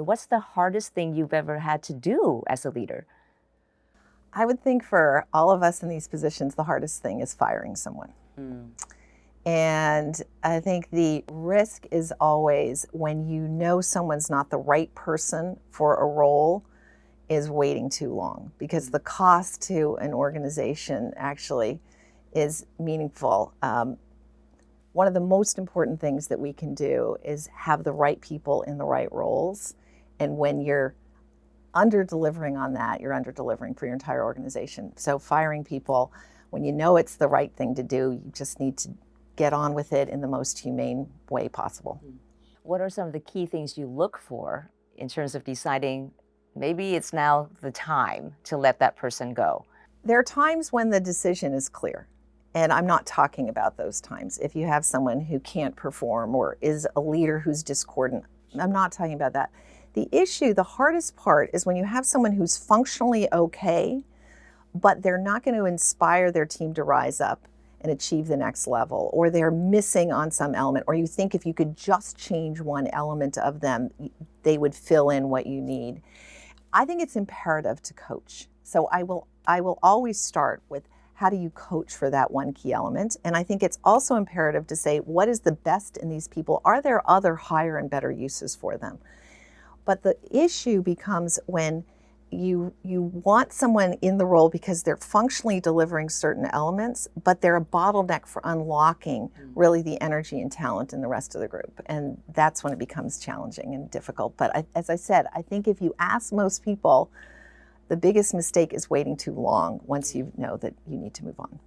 What's the hardest thing you've ever had to do as a leader? I would think for all of us in these positions, the hardest thing is firing someone. Mm. And I think the risk is always when you know someone's not the right person for a role is waiting too long, because the cost to an organization actually is meaningful. One of the most important things that we can do is have the right people in the right roles. And when you're under delivering on that, you're under delivering for your entire organization. So firing people, when you know it's the right thing to do, you just need to get on with it in the most humane way possible. What are some of the key things you look for in terms of deciding maybe it's now the time to let that person go? There are times when the decision is clear. And I'm not talking about those times. If you have someone who can't perform or is a leader who's discordant, I'm not talking about that. The issue, the hardest part, is when you have someone who's functionally okay, but they're not going to inspire their team to rise up and achieve the next level, or they're missing on some element, or you think if you could just change one element of them, they would fill in what you need. I think it's imperative to coach. So I will always start with, how do you coach for that one key element? And I think it's also imperative to say, what is the best in these people? Are there other higher and better uses for them? But the issue becomes when you want someone in the role because they're functionally delivering certain elements, but they're a bottleneck for unlocking really the energy and talent in the rest of the group. And that's when it becomes challenging and difficult. But as I said, I think if you ask most people, the biggest mistake is waiting too long once you know that you need to move on.